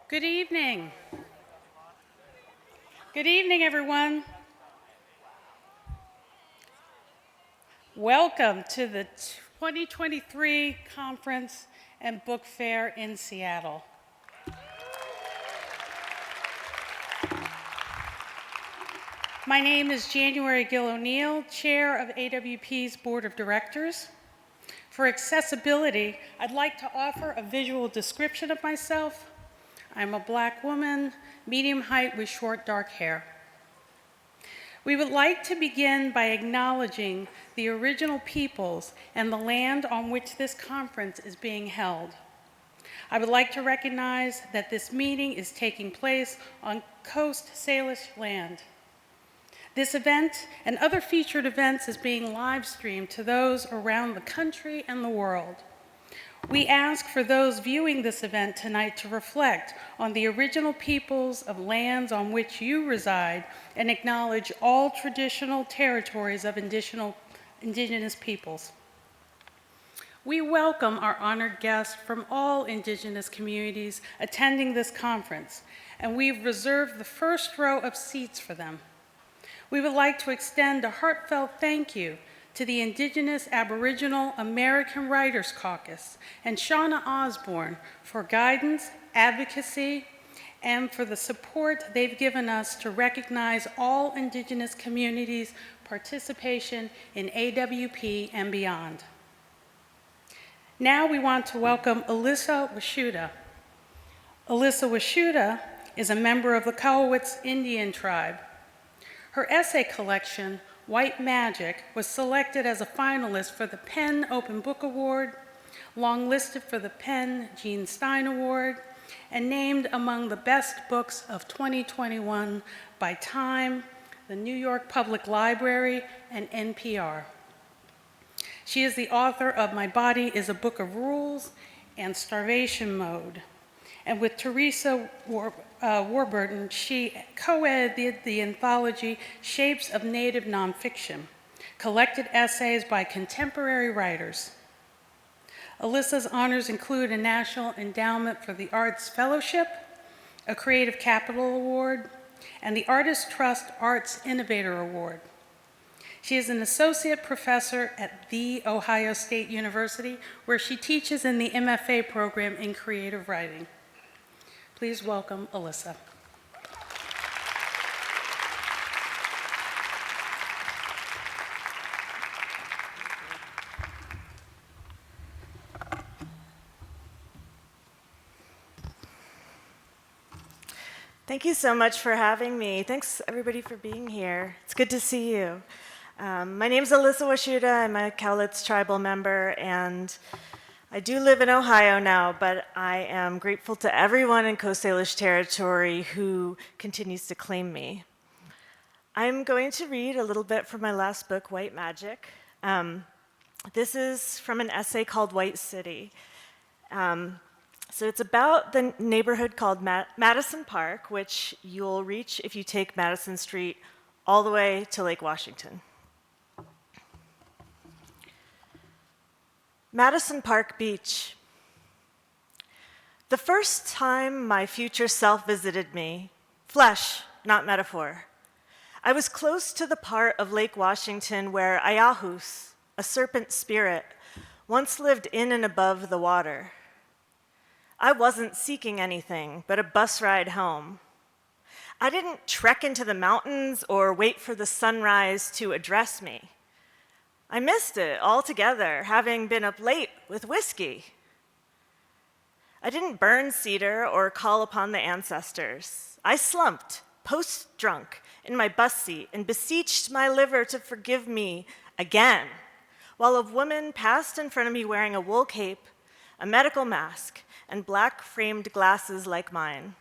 Good evening. Good evening, everyone. Welcome to the 2023 Conference and Book Fair in Seattle. My name is January Gill O'Neill, Chair of AWP's Board of Directors. For accessibility, I'd like to offer a visual description of myself. I'm a Black woman, medium height with short dark hair. We would like to begin by acknowledging the original peoples and the land on which this conference is being held. I would like to recognize that this meeting is taking place on Coast Salish land. This event and other featured events is being live streamed to those around the country and the world. We ask for those viewing this event tonight to reflect on the original peoples of lands on which you reside and acknowledge all traditional territories of indigenous peoples. We welcome our honored guests from all indigenous communities attending this conference, and we've reserved the first row of seats for them. We would like to extend a heartfelt thank you to the Indigenous Aboriginal American Writers Caucus and Shauna Osborne for guidance, advocacy, and for the support they've given us to recognize all Indigenous communities' participation in AWP and beyond. Now we want to welcome Alyssa Washuta. Alyssa Washuta is a member of the Cowawitz Indian tribe. Her essay collection, White Magic, was selected as a finalist for the PEN Open Book Award, longlisted for the PEN Gene Stein Award, and named among the best books of 2021 by Time, the New York Public Library, and NPR. She is the author of My Body is a Book of Rules and Starvation Mode. And with Teresa Warburton, she co-edited the anthology Shapes of Native Nonfiction, collected essays by contemporary writers. Alyssa's honors include a National Endowment for the Arts Fellowship, a Creative Capital Award, and the Artist Trust Arts Innovator Award. She is an associate professor at The Ohio State University, where she teaches in the MFA program in creative writing. Please welcome Alyssa. Thank you so much for having me. Thanks, everybody, for being here. It's good to see you. My name's Alyssa Washuta. I'm a Cowlitz tribal member, and I do live in Ohio now, but I am grateful to everyone in Coast Salish territory who continues to claim me. I'm going to read a little bit from my last book, White Magic. This is from an essay called White City. So it's about the neighborhood called Madison Park, which you'll reach if you take Madison Street all the way to Lake Washington. Madison Park Beach. The first time my future self visited me, flesh, not metaphor, I was close to the part of Lake Washington where Ayahus, a serpent spirit, once lived in and above the water. I wasn't seeking anything but a bus ride home. I didn't trek into the mountains or wait for the sunrise to address me. I missed it altogether, having been up late with whiskey. I didn't burn cedar or call upon the ancestors. I slumped, post-drunk, in my bus seat and beseeched my liver to forgive me again, while a woman passed in front of me wearing a wool cape, a medical mask, and black framed glasses like mine.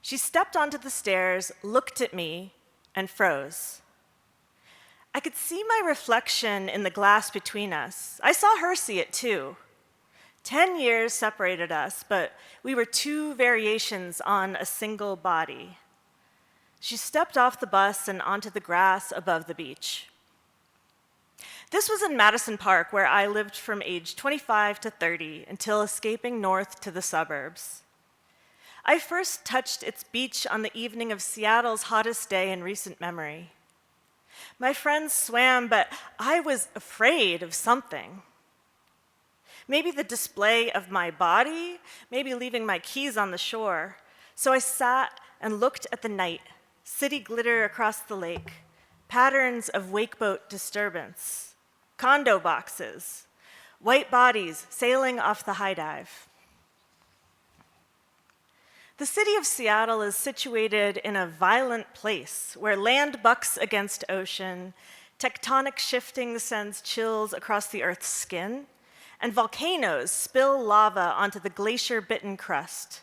She stepped onto the stairs, looked at me, and froze. I could see my reflection in the glass between us. I saw her see it too. 10 years separated us, but we were two variations on a single body. She stepped off the bus and onto the grass above the beach. This was in Madison Park, where I lived from age 25 to 30 until escaping north to the suburbs. I first touched its beach on the evening of Seattle's hottest day in recent memory. My friends swam, but I was afraid of something. Maybe the display of my body, maybe leaving my keys on the shore. So I sat and looked at the night, city glitter across the lake, patterns of wakeboat disturbance, condo boxes, white bodies sailing off the high dive. The city of Seattle is situated in a violent place where land bucks against ocean, tectonic shifting sends chills across the Earth's skin, and volcanoes spill lava onto the glacier-bitten crust.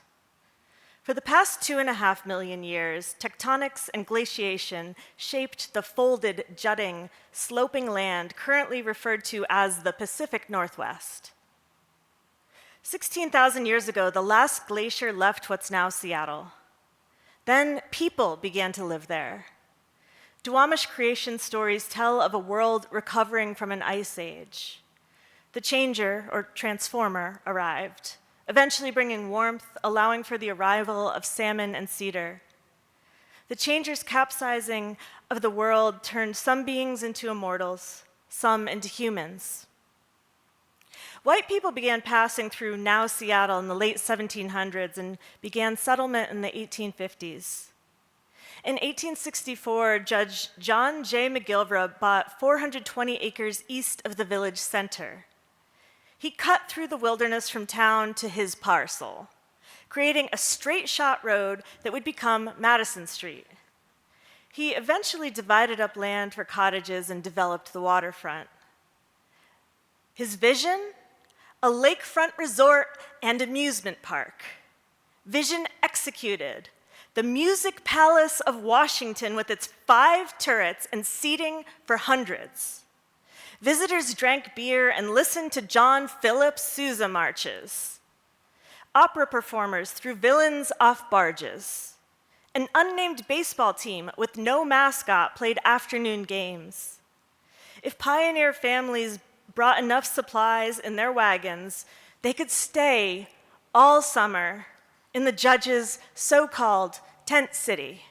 For the past 2.5 million years, tectonics and glaciation shaped the folded, jutting, sloping land currently referred to as the Pacific Northwest. 16,000 years ago, the last glacier left what's now Seattle. Then people began to live there. Duwamish creation stories tell of a world recovering from an ice age. The changer, or transformer, arrived, eventually bringing warmth, allowing for the arrival of salmon and cedar. The changer's capsizing of the world turned some beings into immortals, some into humans. White people began passing through now Seattle in the late 1700s and began settlement in the 1850s. In 1864, Judge John J. McGilvra bought 420 acres east of the village center. He cut through the wilderness from town to his parcel, creating a straight-shot road that would become Madison Street. He eventually divided up land for cottages and developed the waterfront. His vision? A lakefront resort and amusement park. Vision executed. The Music Palace of Washington with its 5 turrets and seating for hundreds. Visitors drank beer and listened to John Philip Sousa marches. Opera performers threw villains off barges. An unnamed baseball team with no mascot played afternoon games. If pioneer families brought enough supplies in their wagons, they could stay all summer in the judge's so-called tent city.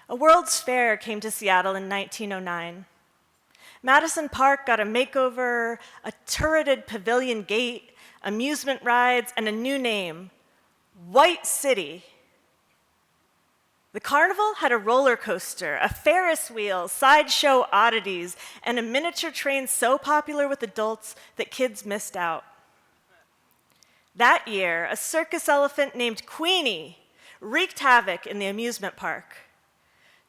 A World's Fair came to Seattle in 1909. Madison Park got a makeover, a turreted pavilion gate, amusement rides, and a new name, White City. The carnival had a roller coaster, a Ferris wheel, sideshow oddities, and a miniature train so popular with adults that kids missed out. That year, a circus elephant named Queenie wreaked havoc in the amusement park.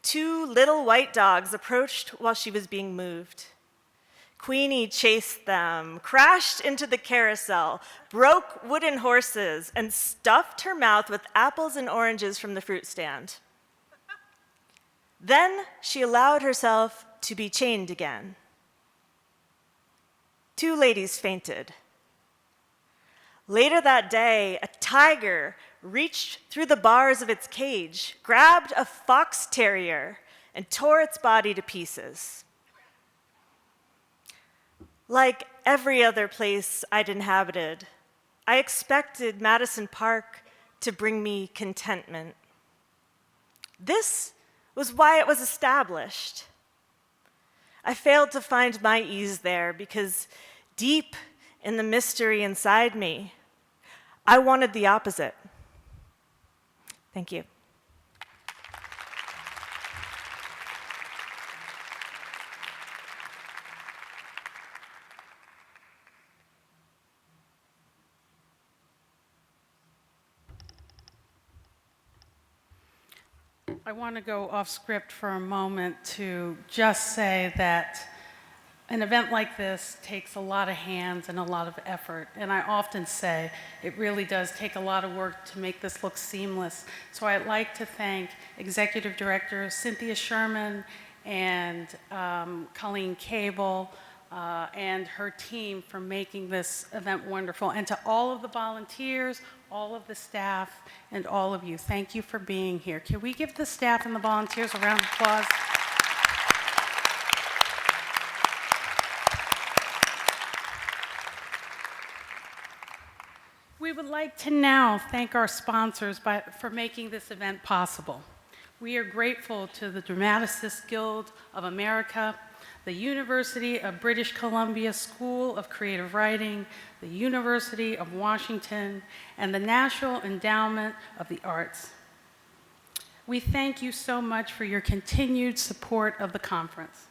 2 little white dogs approached while she was being moved. Queenie chased them, crashed into the carousel, broke wooden horses, and stuffed her mouth with apples and oranges from the fruit stand. Then she allowed herself to be chained again. 2 ladies fainted. Later that day, a tiger reached through the bars of its cage, grabbed a fox terrier, and tore its body to pieces. Like every other place I'd inhabited, I expected Madison Park to bring me contentment. This was why it was established. I failed to find my ease there because deep in the mystery inside me, I wanted the opposite. Thank you. I want to go off script for a moment to just say that an event like this takes a lot of hands and a lot of effort. And I often say it really does take a lot of work to make this look seamless. So I'd like to thank Executive Director Cynthia Sherman and Colleen Cable and her team for making this event wonderful. And to all of the volunteers, all of the staff, and all of you, thank you for being here. Can we give the staff and the volunteers a round of applause? We would like to now thank our sponsors for making this event possible. We are grateful to the Dramatists Guild of America, the University of British Columbia School of Creative Writing, the University of Washington, and the National Endowment of the Arts. We thank you so much for your continued support of the conference.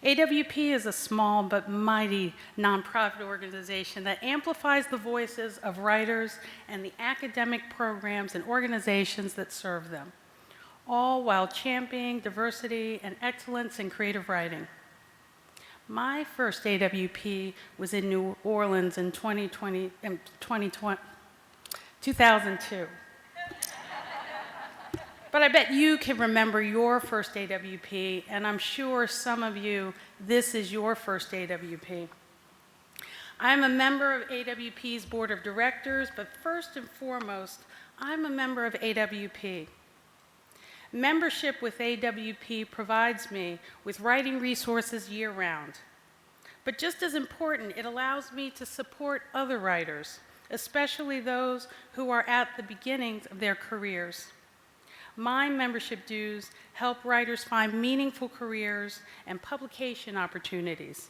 AWP is a small but mighty nonprofit organization that amplifies the voices of writers and the academic programs and organizations that serve them, all while championing diversity and excellence in creative writing. My first AWP was in New Orleans in 2002. But I bet you can remember your first AWP, and I'm sure some of you, this is your first AWP. I'm a member of AWP's board of directors, but first and foremost, I'm a member of AWP. Membership with AWP provides me with writing resources year-round. But just as important, it allows me to support other writers, especially those who are at the beginnings of their careers. My membership dues help writers find meaningful careers and publication opportunities,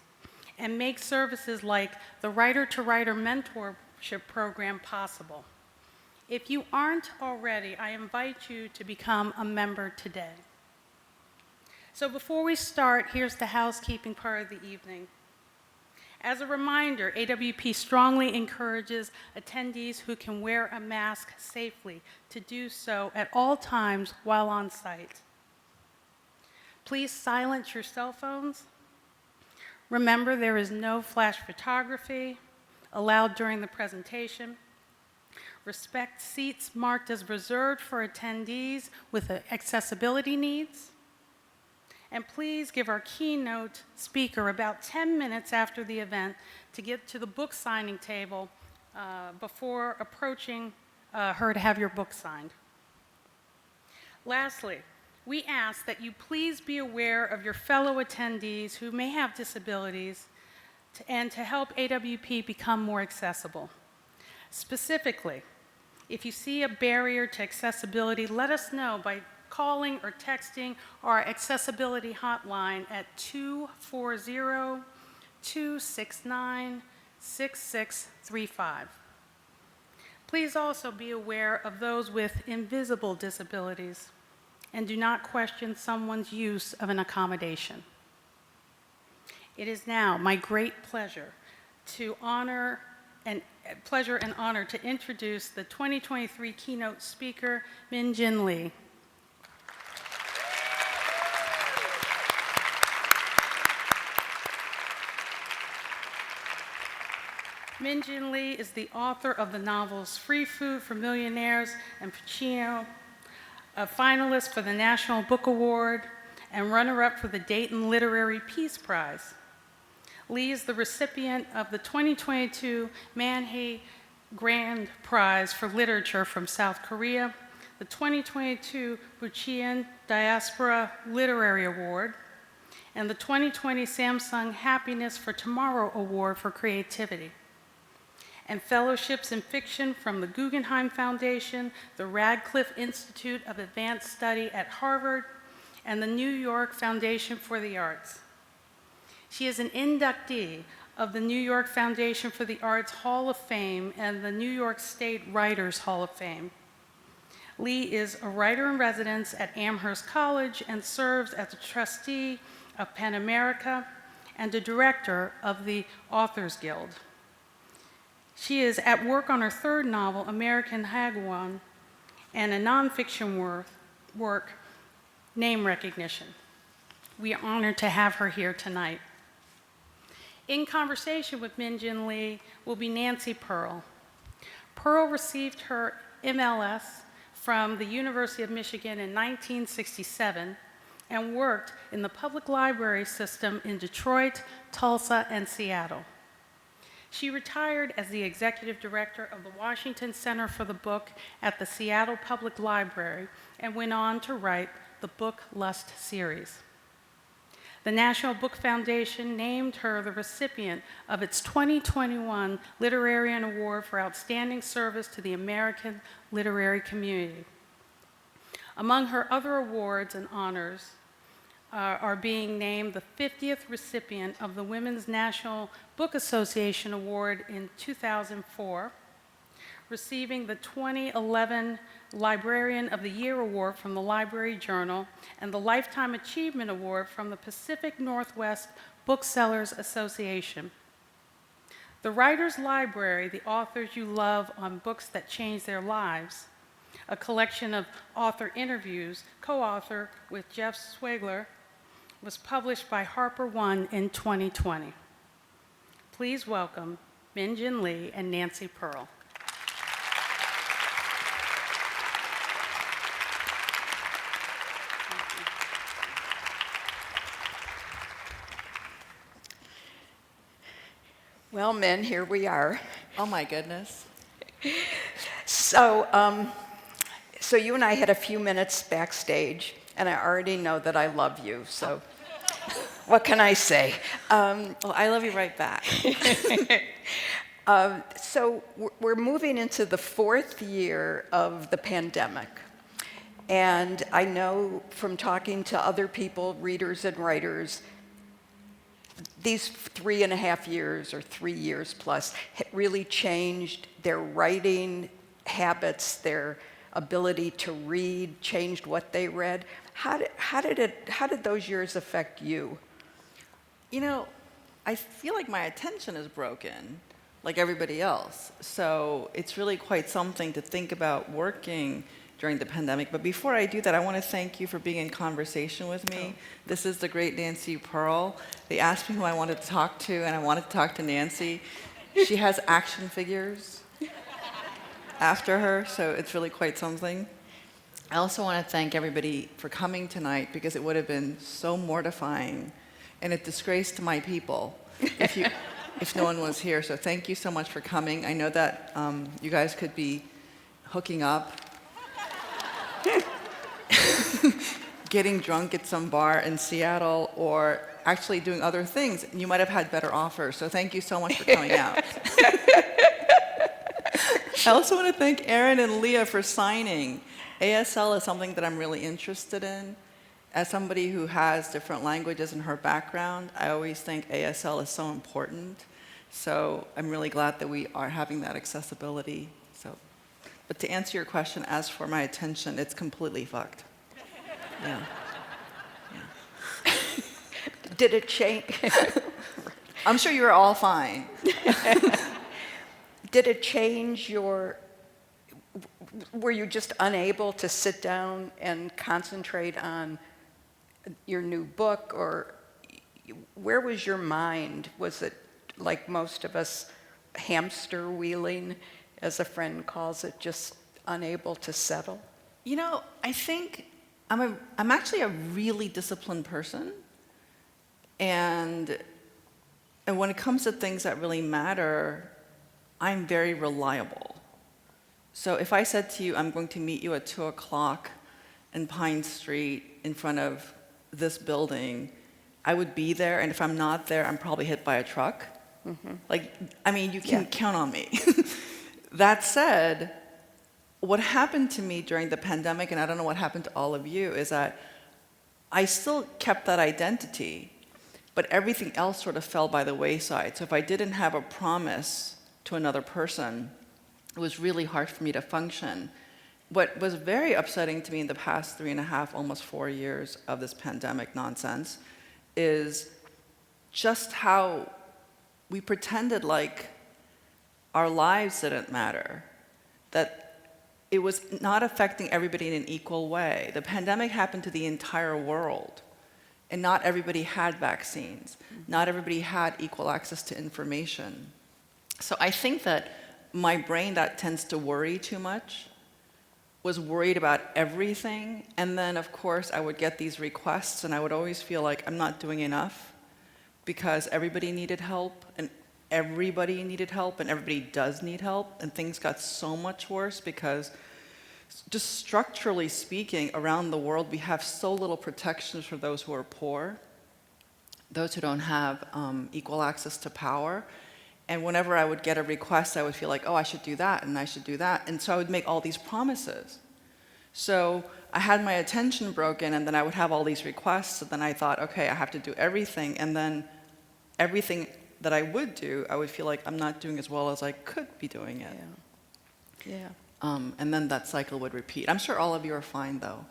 and make services like the Writer-to-Writer Mentorship Program possible. If you aren't already, I invite you to become a member today. So before we start, here's the housekeeping part of the evening. As a reminder, AWP strongly encourages attendees who can wear a mask safely to do so at all times while on site. Please silence your cell phones. Remember, there is no flash photography allowed during the presentation. Respect seats marked as reserved for attendees with accessibility needs. And please give our keynote speaker about 10 minutes after the event to get to the book signing table before approaching her to have your book signed. Lastly, we ask that you please be aware of your fellow attendees who may have disabilities and to help AWP become more accessible. Specifically, if you see a barrier to accessibility, let us know by calling or texting our accessibility hotline at 240-269-6635. Please also be aware of those with invisible disabilities and do not question someone's use of an accommodation. It is now my great pleasure and honor to introduce the 2023 keynote speaker, Min Jin Lee. Min Jin Lee is the author of the novels Free Food for Millionaires and Pachinko, a finalist for the National Book Award, and runner-up for the Dayton Literary Peace Prize. Lee is the recipient of the 2022 Manhae Grand Prize for Literature from South Korea, the 2022 Bucheon Diaspora Literary Award, and the 2020 Samsung Happiness for Tomorrow Award for Creativity, and fellowships in fiction from the Guggenheim Foundation, the Radcliffe Institute of Advanced Study at Harvard, and the New York Foundation for the Arts. She is an inductee of the New York Foundation for the Arts Hall of Fame and the New York State Writers Hall of Fame. Lee is a writer in residence at Amherst College and serves as a trustee of PEN America and a director of the Authors Guild. She is at work on her third novel, American Hagwon, and a nonfiction work, Name Recognition. We are honored to have her here tonight. In conversation with Min Jin Lee will be Nancy Pearl. Pearl received her MLS from the University of Michigan in 1967 and worked in the public library system in Detroit, Tulsa, and Seattle. She retired as the executive director of the Washington Center for the Book at the Seattle Public Library and went on to write the Book Lust series. The National Book Foundation named her the recipient of its 2021 Literary Award for Outstanding Service to the American Literary Community. Among her other awards and honors are being named the 50th recipient of the Women's National Book Association Award in 2004, receiving the 2011 Librarian of the Year Award from the Library Journal and the Lifetime Achievement Award from the Pacific Northwest Booksellers Association. The Writer's Library, The Authors You Love on Books That Change Their Lives, a collection of author interviews, co-author with Jeff Swigler, was published by Harper One in 2020. Please welcome Min Jin Lee and Nancy Pearl. Well, Min, here we are. Oh my goodness. So you and I had a few minutes backstage, and I already know that I love you, so what can I say? Well, I love you right back. So we're moving into the 4th year of the pandemic, and I know from talking to other people, readers and writers, these 3.5 years or 3 years plus really changed their writing habits, their ability to read, changed what they read. How did those years affect you? You know, I feel like my attention is broken, like everybody else. So it's really quite something to think about working during the pandemic. But before I do that, I want to thank you for being in conversation with me. This is the great Nancy Pearl. They asked me who I wanted to talk to, and I wanted to talk to Nancy. She has action figures after her, so it's really quite something. I also want to thank everybody for coming tonight, because it would have been so mortifying and a disgrace to my people if no one was here. So thank you so much for coming. I know that you guys could be hooking up, getting drunk at some bar in Seattle, or actually doing other things. And you might have had better offers. So thank you so much for coming out. I also want to thank Erin and Leah for signing. ASL is something that I'm really interested in. As somebody who has different languages in her background, I always think ASL is so important. So I'm really glad that we are having that accessibility. But to answer your question, as for my attention, it's completely fucked. Yeah. Did it change? I'm sure you were all fine. Did it change were you just unable to sit down and concentrate on your new book, or where was your mind? Was it like most of us, hamster wheeling, as a friend calls it, just unable to settle? You know, I think I'm actually a really disciplined person, and when it comes to things that really matter, I'm very reliable. So if I said to you, I'm going to meet you at 2 o'clock in Pine Street in front of this building, I would be there, and if I'm not there, I'm probably hit by a truck. Mm-hmm. You can count on me. That said, what happened to me during the pandemic, and I don't know what happened to all of you, is that I still kept that identity, but everything else sort of fell by the wayside. So if I didn't have a promise to another person, it was really hard for me to function. What was very upsetting to me in the past 3.5, almost 4 years of this pandemic nonsense is just how we pretended like our lives didn't matter, that it was not affecting everybody in an equal way. The pandemic happened to the entire world, and not everybody had vaccines. Not everybody had equal access to information. So I think that my brain that tends to worry too much was worried about everything, and then of course I would get these requests, and I would always feel like I'm not doing enough because everybody needed help, and everybody needed help, and everybody does need help, and things got so much worse because just structurally speaking, around the world, we have so little protections for those who are poor. those who don't have equal access to power. And whenever I would get a request, I would feel like, oh, I should do that, and I should do that. And so I would make all these promises. So I had my attention broken, and then I would have all these requests, and then I thought, okay, I have to do everything. And then everything that I would do, I would feel like I'm not doing as well as I could be doing it. Yeah. And then that cycle would repeat. I'm sure all of you are fine, though.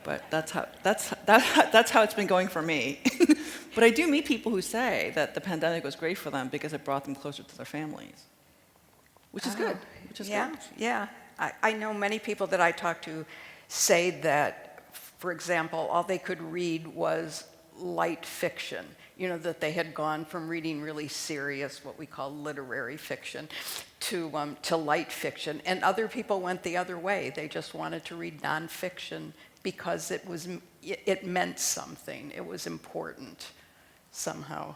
But that's how it's been going for me. But I do meet people who say that the pandemic was great for them because it brought them closer to their families, which is good. Which is Yeah, good. yeah. I know many people that I talk to say that, for example, all they could read was light fiction. You know, that they had gone from reading really serious, what we call literary fiction, to light fiction. And other people went the other way. They just wanted to read nonfiction because it meant something. It was important somehow.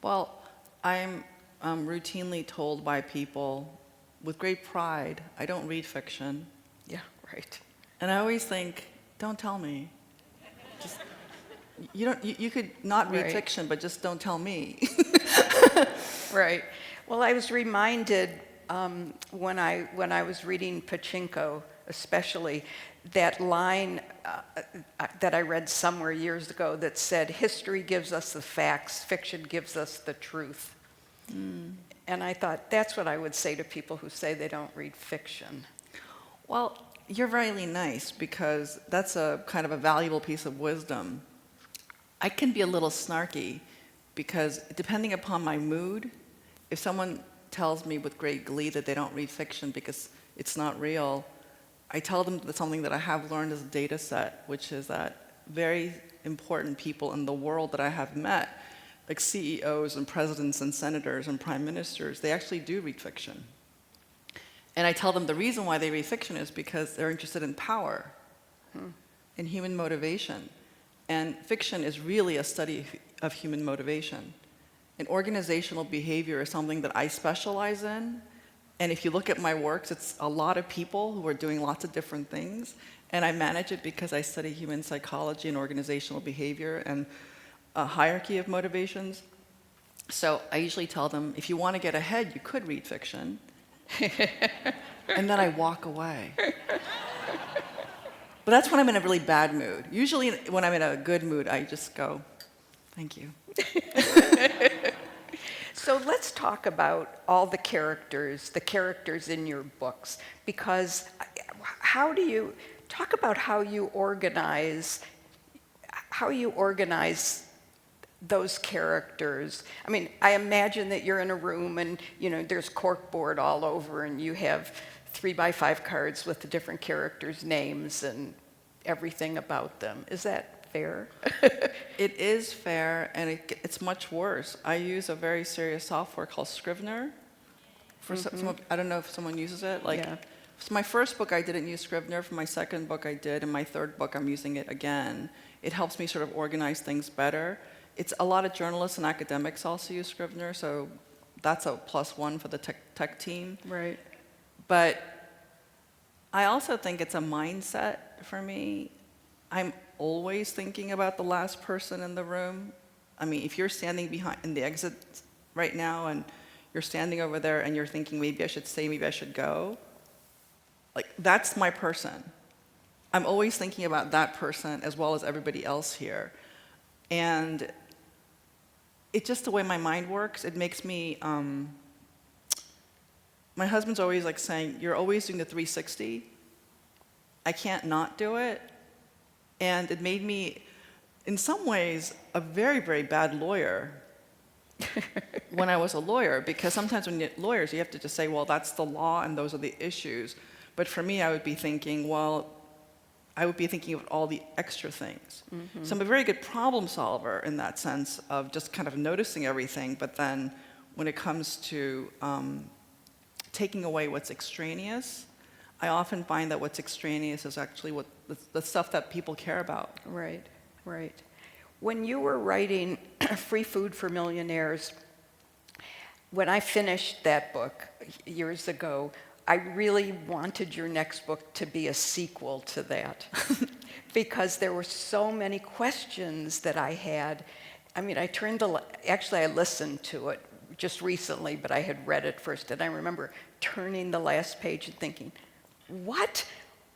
Well, I'm routinely told by people with great pride, I don't read fiction. Yeah, right. And I always think, don't tell me. Just, you could not read Right. fiction, but just don't tell me. Right. Well, I was reminded when I was reading Pachinko, especially, that line that I read somewhere years ago that said, "History gives us the facts, fiction gives us the truth." And I thought that's what I would say to people who say they don't read fiction. Well, you're really nice because that's a kind of a valuable piece of wisdom. I can be a little snarky because depending upon my mood, if someone tells me with great glee that they don't read fiction because it's not real, I tell them that something that I have learned as a data set, which is that very important people in the world that I have met, like CEOs and presidents and senators and prime ministers, they actually do read fiction. And I tell them the reason why they read fiction is because they're interested in power and human motivation. And fiction is really a study of human motivation. And organizational behavior is something that I specialize in. And if you look at my works, it's a lot of people who are doing lots of different things. And I manage it because I study human psychology and organizational behavior and a hierarchy of motivations. So I usually tell them, if you want to get ahead, you could read fiction. And then I walk away. But that's when I'm in a really bad mood. Usually when I'm in a good mood, I just go, thank you. So let's talk about all the characters in your books, because talk about how you organize those characters. I mean, I imagine that you're in a room and, there's corkboard all over and you have 3x5 cards with the different characters' names and everything about them. Is that fair? It is fair, and it's much worse. I use a very serious software called Scrivener. I don't know if someone uses it. So my first book, I didn't use Scrivener. For my second book, I did. And my third book, I'm using it again. It helps me sort of organize things better. It's a lot of journalists and academics also use Scrivener, so that's a +1 for the tech team. Right. But I also think it's a mindset for me. I'm always thinking about the last person in the room. I mean, if you're standing in the exit right now and you're standing over there and you're thinking, maybe I should stay, maybe I should go, that's my person. I'm always thinking about that person as well as everybody else here. And it's just the way my mind works. It makes me, my husband's always saying, you're always doing the 360. I can't not do it. And it made me, in some ways, a very, very bad lawyer when I was a lawyer, because sometimes when you're lawyers, you have to just say, well, that's the law and those are the issues. But for me, I would be thinking, of all the extra things. Mm-hmm. So I'm a very good problem solver in that sense of just kind of noticing everything, but then when it comes to taking away what's extraneous, I often find that what's extraneous is actually what the stuff that people care about. Right, right. When you were writing Free Food for Millionaires, when I finished that book years ago, I really wanted your next book to be a sequel to that because there were so many questions that I had I mean, actually I listened to it just recently, but I had read it first, and I remember turning the last page and thinking, what?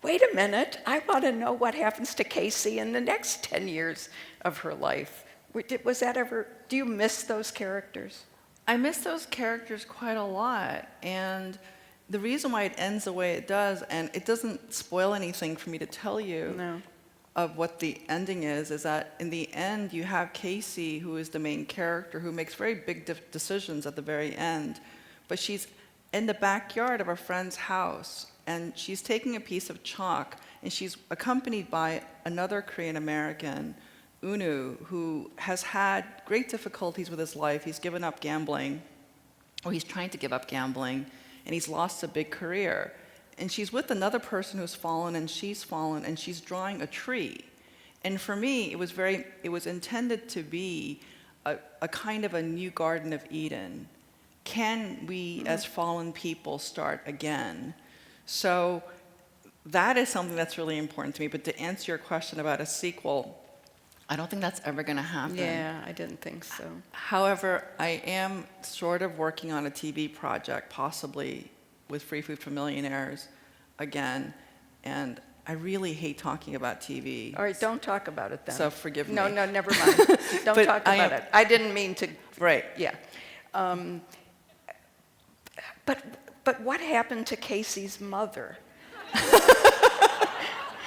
Wait a minute, I want to know what happens to Casey in the next 10 years of her life. Was that ever, do you miss those characters? I miss those characters quite a lot, and the reason why it ends the way it does, and it doesn't spoil anything for me to tell you No. of what the ending is that in the end you have Casey, who is the main character, who makes very big decisions at the very end, but she's in the backyard of a friend's house, and she's taking a piece of chalk, and she's accompanied by another Korean American, Unu, who has had great difficulties with his life. He's given up gambling, or he's trying to give up gambling, and he's lost a big career. And she's with another person who's fallen, and she's drawing a tree. And for me, it was intended to be a kind of a new Garden of Eden. Can we, as fallen people, start again? So that is something that's really important to me. But to answer your question about a sequel, I don't think that's ever going to happen. Yeah, I didn't think so. However, I am sort of working on a TV project, possibly with Free Food for Millionaires again, and I really hate talking about TV. All right, don't talk about it then. So forgive me. No, never mind. Don't But talk about it. I didn't mean to. Right. Yeah. But what happened to Casey's mother?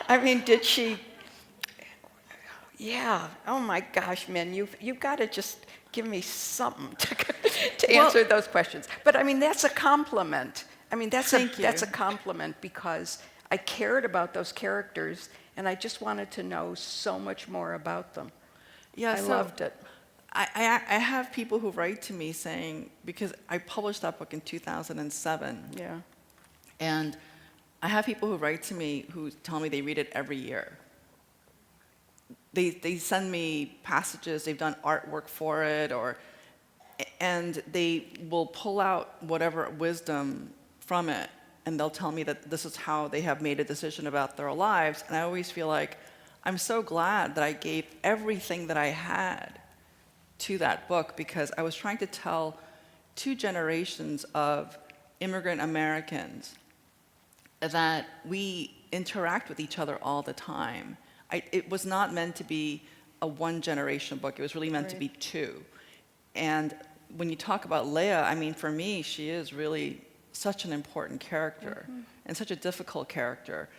I mean, did she? Yeah. Oh my gosh, Min, you've got to just give me something to answer those questions. But I mean, that's a compliment. I mean, that's a compliment because I cared about those characters and I just wanted to know so much more about them. Yeah, I loved it. I have people who write to me saying, because I published that book in 2007. Yeah. And I have people who write to me who tell me they read it every year. They send me passages, they've done artwork for it, and they will pull out whatever wisdom from it, and they'll tell me that this is how they have made a decision about their lives. And I always feel like I'm so glad that I gave everything that I had to that book, because I was trying to tell 2 generations of immigrant Americans that we interact with each other all the time. It was not meant to be a 1-generation book. It was really meant to be 2. And when you talk about Leia, I mean, for me, she is really such an important character and such a difficult character.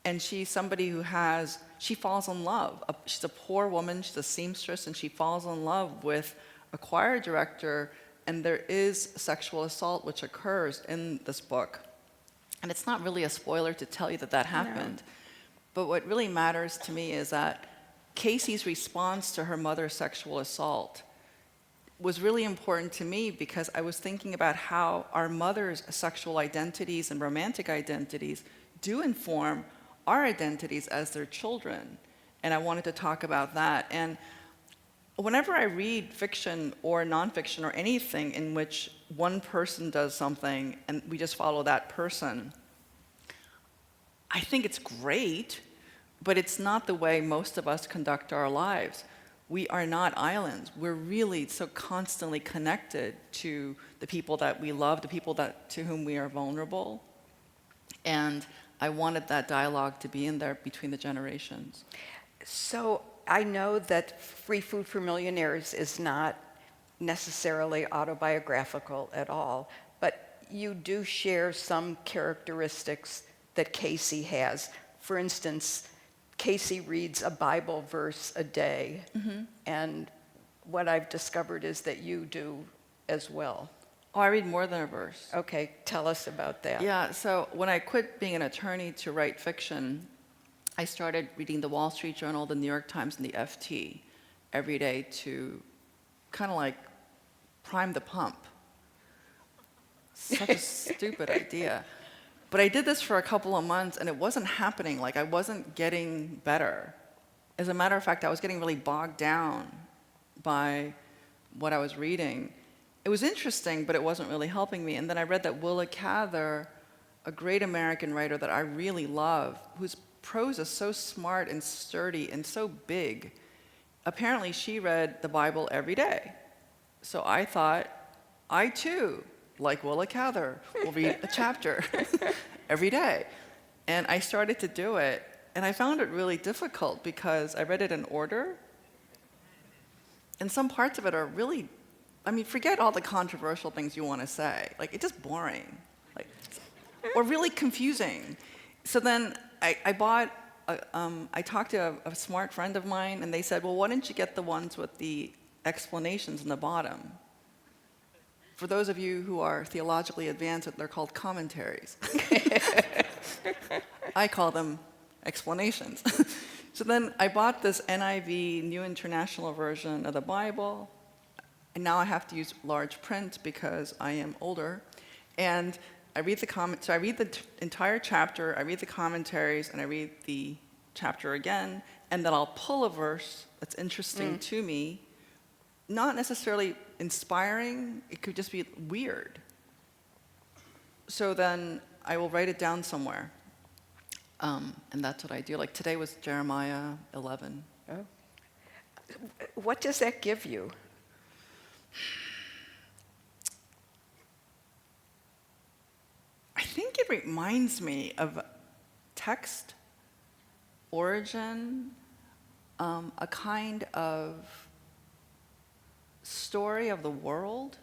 And she's somebody who she falls in love. She's a poor woman, she's a seamstress, and she falls in love with a choir director, and there is sexual assault which occurs in this book. And it's not really a spoiler to tell you that that happened. No. But what really matters to me is that Casey's response to her mother's sexual assault was really important to me, because I was thinking about how our mother's sexual identities and romantic identities do inform our identities as their children. And I wanted to talk about that. And whenever I read fiction or nonfiction or anything in which one person does something and we just follow that person, I think it's great, but it's not the way most of us conduct our lives. We are not islands. We're really so constantly connected to the people that we love, the people to whom we are vulnerable. And I wanted that dialogue to be in there between the generations. So I know that Free Food for Millionaires is not necessarily autobiographical at all, but you do share some characteristics that Casey has. For instance, Casey reads a Bible verse a day, and what I've discovered is that you do as well. Oh, I read more than a verse. Okay, tell us about that. Yeah, so when I quit being an attorney to write fiction, I started reading the Wall Street Journal, the New York Times, and the FT every day to kind of like prime the pump. Such a stupid idea. But I did this for a couple of months, and it wasn't happening. Like, I wasn't getting better. As a matter of fact, I was getting really bogged down by what I was reading. It was interesting, but it wasn't really helping me. And then I read that Willa Cather, a great American writer that I really love, whose prose is so smart and sturdy and so big, apparently she read the Bible every day. So I thought, I too, like Willa Cather, will read a chapter every day. And I started to do it, and I found it really difficult because I read it in order. And some parts of it are really, I mean, forget all the controversial things you want to say. Like, it's just boring, like, or really confusing. So then I bought, I talked to a smart friend of mine, and they said, well, why don't you get the ones with the explanations in the bottom? For those of you who are theologically advanced, they're called commentaries. I call them explanations. So then I bought this NIV, New International Version of the Bible, and now I have to use large print because I am older. And I read so I read the entire chapter, I read the commentaries, and I read the chapter again, and then I'll pull a verse that's interesting to me, not necessarily inspiring, it could just be weird. So then I will write it down somewhere. And that's what I do. Like today was Jeremiah 11. Oh. What does that give you? I think it reminds me of text, origin, a kind of story of the world.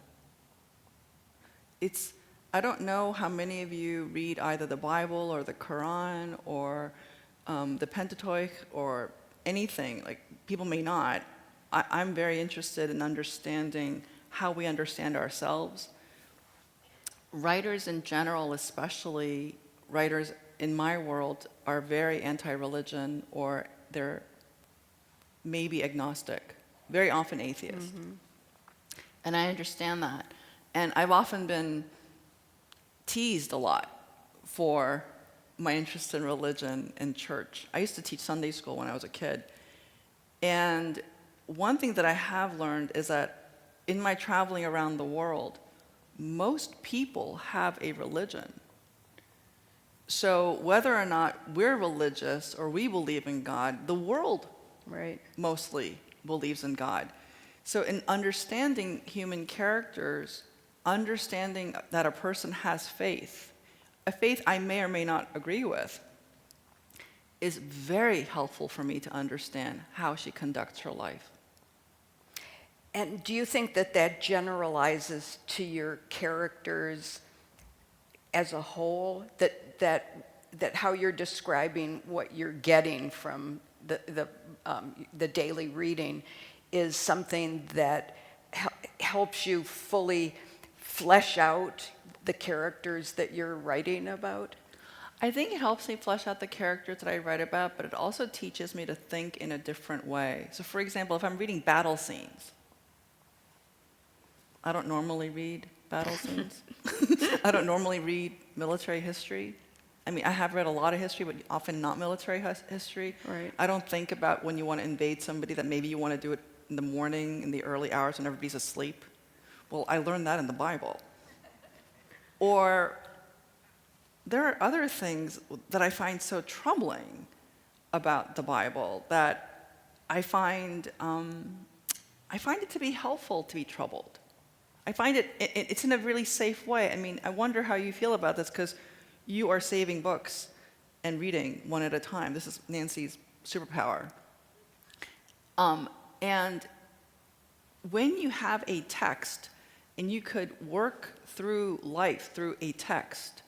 I don't know how many of you read either the Bible or the Quran or the Pentateuch or anything. Like, people may not. I'm very interested in understanding how we understand ourselves. Writers in general, especially writers in my world, are very anti-religion, or they're maybe agnostic, very often atheist. Mm-hmm. And I understand that. And I've often been teased a lot for my interest in religion and church. I used to teach Sunday school when I was a kid. And one thing that I have learned is that in my traveling around the world, most people have a religion. So whether or not we're religious or we believe in God, the world mostly believes in God. So in understanding human characters, understanding that a person has faith, a faith I may or may not agree with, is very helpful for me to understand how she conducts her life. And do you think that that generalizes to your characters as a whole? That how you're describing what you're getting from the daily reading is something that helps you fully flesh out the characters that you're writing about? I think it helps me flesh out the characters that I write about, but it also teaches me to think in a different way. So for example, if I'm reading battle scenes, I don't normally read battle scenes. I don't normally read military history. I mean, I have read a lot of history, but often not military history. Right. I don't think about when you want to invade somebody that maybe you want to do it in the morning, in the early hours when everybody's asleep. Well, I learned that in the Bible. Or there are other things that I find so troubling about the Bible that I find it to be helpful to be troubled. I find it's in a really safe way. I mean, I wonder how you feel about this, because you are saving books and reading one at a time. This is Nancy's superpower. And when you have a text and you could work through life through a text,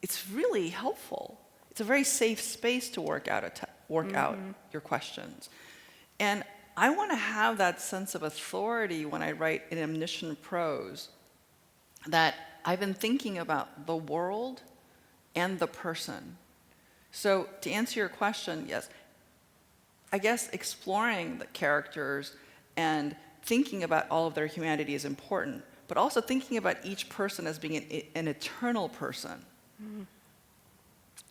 it's really helpful. It's a very safe space to work out out your questions. And I want to have that sense of authority when I write in omniscient prose, that I've been thinking about the world and the person. So to answer your question, yes, I guess exploring the characters and thinking about all of their humanity is important, but also thinking about each person as being an eternal person. Mm.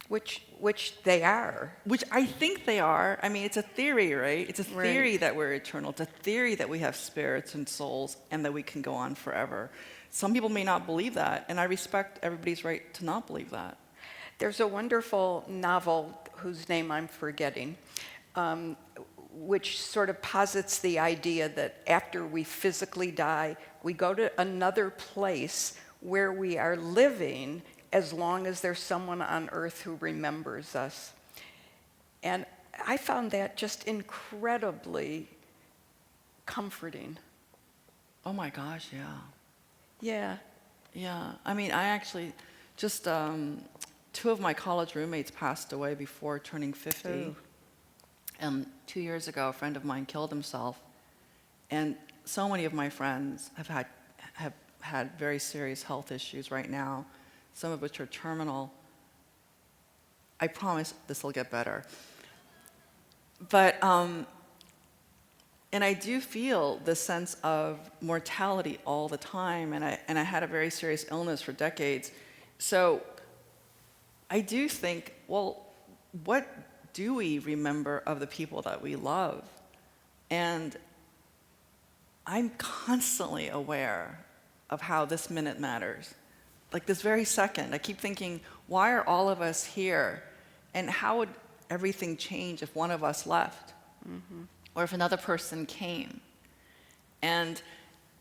Which they are. Which I think they are. I mean, it's a theory, right? It's a theory that we're eternal. It's a theory that we have spirits and souls and that we can go on forever. Some people may not believe that, and I respect everybody's right to not believe that. There's a wonderful novel whose name I'm forgetting, which sort of posits the idea that after we physically die, we go to another place where we are living as long as there's someone on earth who remembers us. And I found that just incredibly comforting. Oh my gosh, yeah. Yeah. Yeah, I mean, I actually, just 2 of my college roommates passed away before turning 50. Ooh. And 2 years ago, a friend of mine killed himself. And so many of my friends have had very serious health issues right now, some of which are terminal. I promise this will get better. But, and I do feel this sense of mortality all the time, and I had a very serious illness for decades. So I do think, well, what do we remember of the people that we love? And I'm constantly aware of how this minute matters. Like this very second, I keep thinking, why are all of us here? And how would everything change if one of us left? Mm-hmm. Or if another person came? And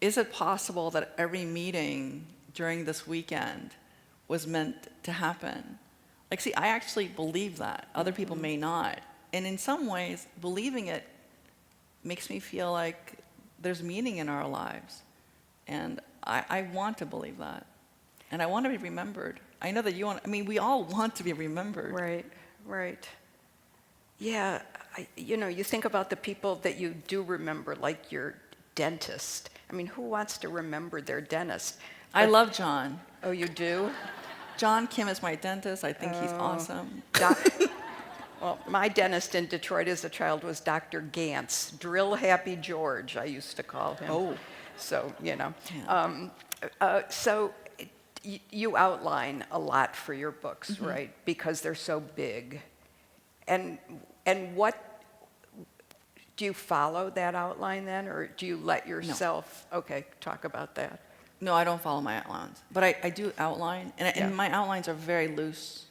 is it possible that every meeting during this weekend was meant to happen? Like, see, I actually believe that. Other people may not. And in some ways, believing it makes me feel like there's meaning in our lives. And I want to believe that. And I want to be remembered. I know that you want, I mean, we all want to be remembered. Right, right. Yeah, you think about the people that you do remember, like your dentist. I mean, who wants to remember their dentist? I love John. Oh, you do? John Kim is my dentist. I think he's awesome. Well, my dentist in Detroit as a child was Dr. Gantz, Drill Happy George, I used to call him. Oh. So, Yeah. So you outline a lot for your books, mm-hmm. right? Because they're so big. And what, do you follow that outline then, or do you let yourself, no. Okay, talk about that. No, I don't follow my outlines, but I do outline, and my outlines are very loose.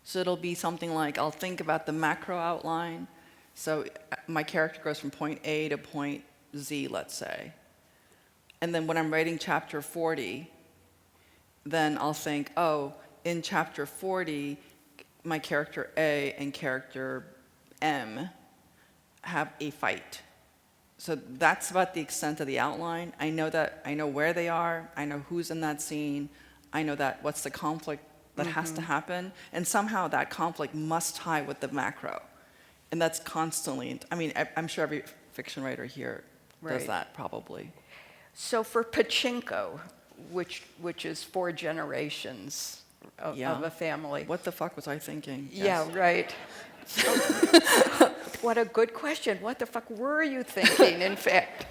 So it'll be something like, I'll think about the macro outline. So my character goes from point A to point Z, let's say. And then when I'm writing chapter 40, then I'll think, oh, in chapter 40, my character A and character M have a fight. So that's about the extent of the outline. I know where they are, I know who's in that scene, I know that what's the conflict that has to happen, and somehow that conflict must tie with the macro. And that's constantly, I mean, I'm sure every fiction writer here does that probably. So for Pachinko, which is 4 generations of a family. What the fuck was I thinking? Yes. Yeah, right. What a good question. What the fuck were you thinking, in fact?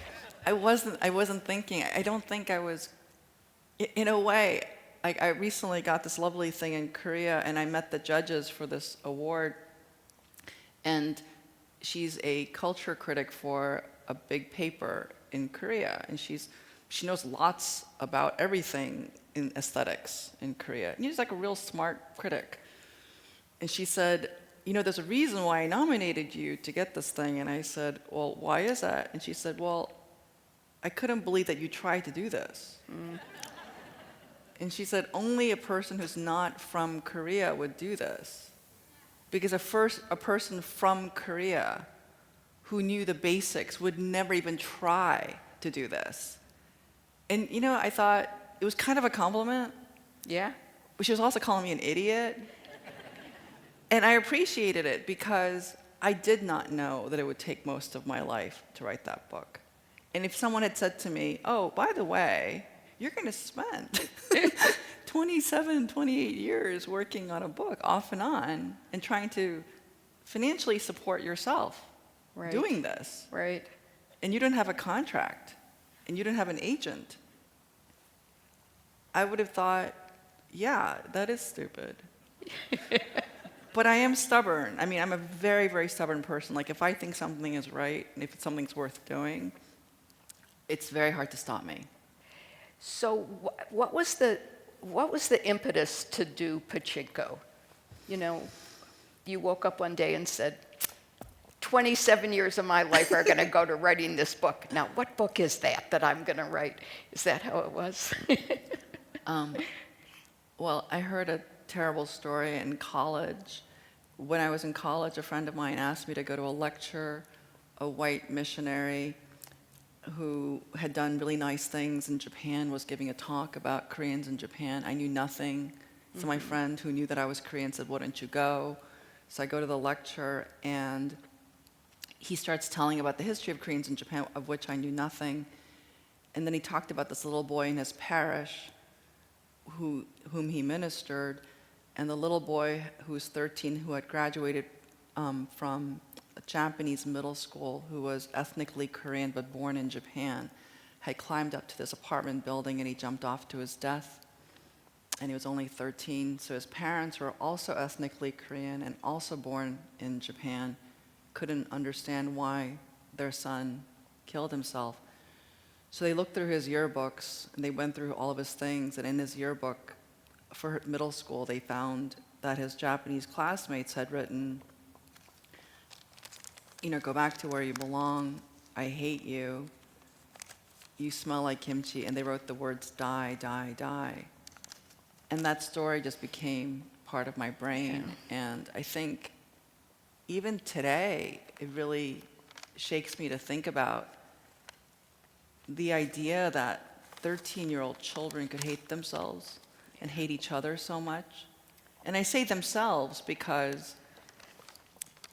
I wasn't thinking. I don't think I was, in a way, I recently got this lovely thing in Korea, and I met the judges for this award, and she's a culture critic for a big paper in Korea, and she knows lots about everything in aesthetics in Korea. And she's like a real smart critic. And she said, there's a reason why I nominated you to get this thing. And I said, well, why is that? And she said, well, I couldn't believe that you tried to do this. Mm. And she said, only a person who's not from Korea would do this. Because a person from Korea who knew the basics would never even try to do this. And, I thought it was kind of a compliment. Yeah. But she was also calling me an idiot. And I appreciated it because I did not know that it would take most of my life to write that book. And if someone had said to me, oh, by the way, you're going to spend 27, 28 years working on a book off and on and trying to financially support yourself doing this. Right. And you don't have a contract. And you don't have an agent. I would have thought, yeah, that is stupid. But I am stubborn. I mean, I'm a very, very stubborn person. Like, if I think something is right, and if something's worth doing, it's very hard to stop me. So what was the impetus to do Pachinko? You woke up one day and said, 27 years of my life are going to go to writing this book. Now, what book is that I'm going to write? Is that how it was? Well, I heard a terrible story in college. When I was in college, a friend of mine asked me to go to a lecture. A white missionary who had done really nice things in Japan was giving a talk about Koreans in Japan. I knew nothing. So my friend who knew that I was Korean said, "Wouldn't you go?" So I go to the lecture, and he starts telling about the history of Koreans in Japan, of which I knew nothing. And then he talked about this little boy in his parish whom he ministered, and the little boy who was 13, who had graduated from a Japanese middle school, who was ethnically Korean but born in Japan, had climbed up to this apartment building, and he jumped off to his death. And he was only 13, so his parents were also ethnically Korean and also born in Japan, couldn't understand why their son killed himself. So they looked through his yearbooks, and they went through all of his things, and in his yearbook for middle school, they found that his Japanese classmates had written, "Go back to where you belong, I hate you, you smell like kimchi," and they wrote the words, "die, die, die." And that story just became part of my brain. Yeah. And I think even today, it really shakes me to think about the idea that 13-year-old children could hate themselves and hate each other so much. And I say themselves because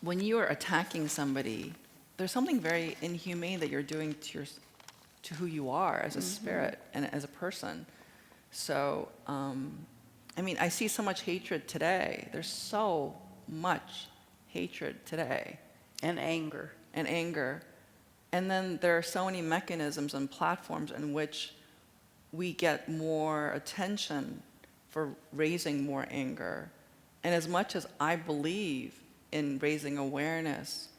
when you are attacking somebody, there's something very inhumane that you're doing to who you are as a spirit and as a person. So, I see so much hatred today. There's so much hatred today. And anger. And then there are so many mechanisms and platforms in which we get more attention for raising more anger. And as much as I believe in raising awareness,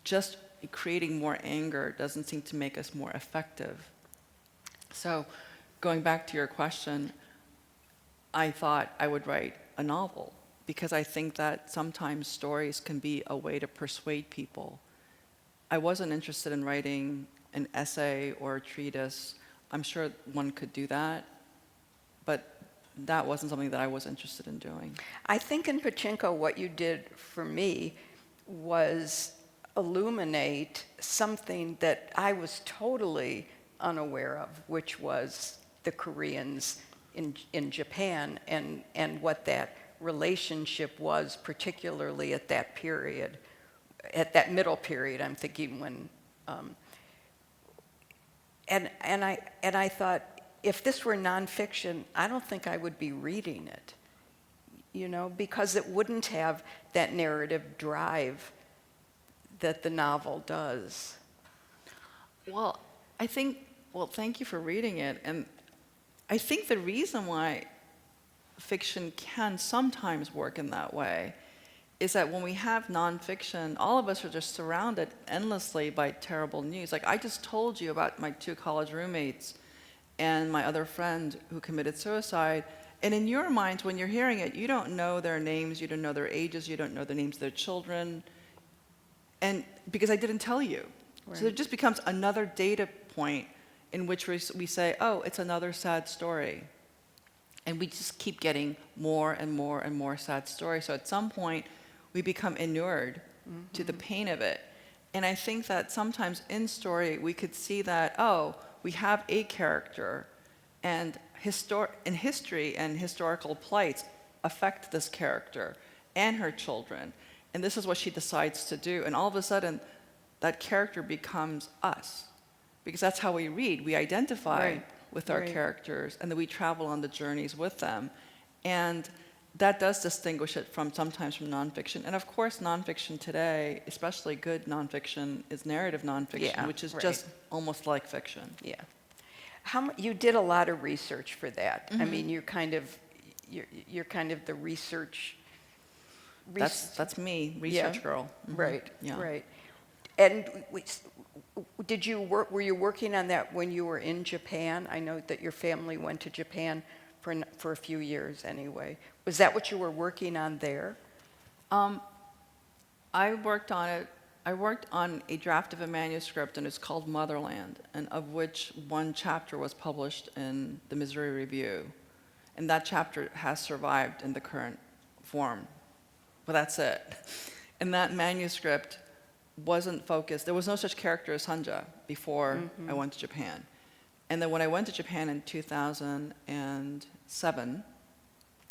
just creating more anger doesn't seem to make us more effective. So going back to your question, I thought I would write a novel because I think that sometimes stories can be a way to persuade people. I wasn't interested in writing an essay or a treatise. I'm sure one could do that, but that wasn't something that I was interested in doing. I think in Pachinko, what you did for me was illuminate something that I was totally unaware of, which was the Koreans in Japan and what that relationship was, particularly at that period, at that middle period. I'm thinking when, and I thought, if this were nonfiction, I don't think I would be reading it, because it wouldn't have that narrative drive that the novel does. Well, thank you for reading it. And I think the reason why fiction can sometimes work in that way is that when we have nonfiction, all of us are just surrounded endlessly by terrible news. Like I just told you about my 2 college roommates and my other friend who committed suicide. And in your minds, when you're hearing it, you don't know their names, you don't know their ages, you don't know the names of their children, and because I didn't tell you. Right. So it just becomes another data point in which we say, oh, it's another sad story. And we just keep getting more and more and more sad stories. So at some point, we become inured to the pain of it. And I think that sometimes in story, we could see that, oh, we have a character, and history and historical plights affect this character and her children. And this is what she decides to do. And all of a sudden, that character becomes us. Because that's how we read. We identify with our characters, and then we travel on the journeys with them. And that does distinguish it sometimes from nonfiction. And of course, nonfiction today, especially good nonfiction, is narrative nonfiction, which is just almost like fiction. Yeah. You did a lot of research for that. I mean, you're kind of the research. That's me, research girl. Right. Yeah. Right. And were you working on that when you were in Japan? I know that your family went to Japan for a few years anyway. Was that what you were working on there? I worked on it I worked on a draft of a manuscript, and it's called Motherland, and of which one chapter was published in the Missouri Review. And that chapter has survived in the current form. But that's it. And that manuscript wasn't focused. There was no such character as Hanja before I went to Japan. And then when I went to Japan in 2007,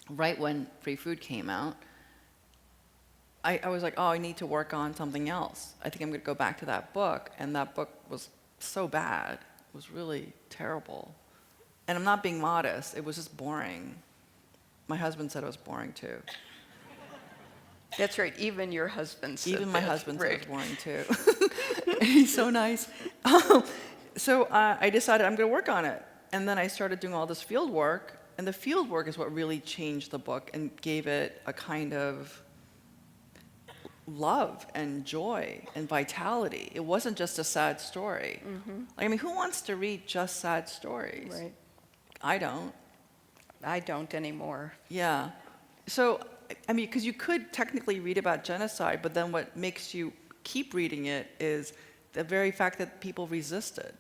right when Free Food came out, I was like, oh, I need to work on something else. I think I'm going to go back to that book. And that book was so bad. It was really terrible. And I'm not being modest. It was just boring. My husband said it was boring, too. That's right. Even your husband said Even my that. husband Right. said it was boring, too. He's so nice. So I decided I'm going to work on it. And then I started doing all this field work. And the field work is what really changed the book and gave it a kind of love and joy and vitality. It wasn't just a sad story. Like, I mean, who wants to read just sad stories? Right. I don't. I don't anymore. Yeah. So, I mean, because you could technically read about genocide, but then what makes you keep reading it is the very fact that people resisted,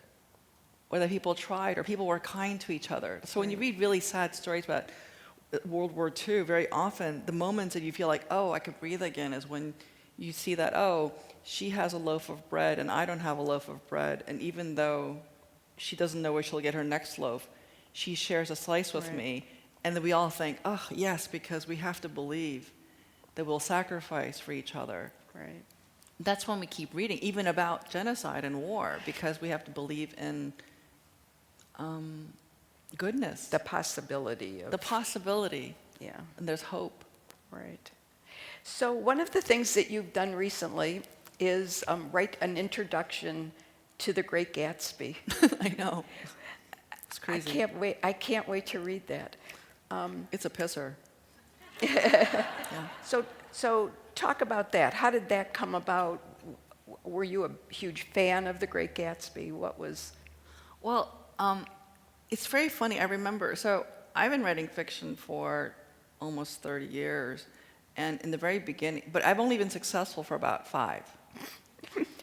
or that people tried, or people were kind to each other. So when you read really sad stories about World War II, very often the moments that you feel like, oh, I could breathe again, is when you see that, oh, she has a loaf of bread and I don't have a loaf of bread, and even though she doesn't know where she'll get her next loaf, she shares a slice with me, and then we all think, oh, yes, because we have to believe that we'll sacrifice for each other. Right. That's when we keep reading, even about genocide and war, because we have to believe in goodness. The possibility of. The possibility. Yeah. And there's hope. Right. So one of the things that you've done recently is write an introduction to The Great Gatsby. I know. It's crazy. I can't wait to read that. It's a pisser. So talk about that. How did that come about? Were you a huge fan of The Great Gatsby? What was? Well, it's very funny. I remember, so I've been writing fiction for almost 30 years. And in the very beginning, but I've only been successful for about 5.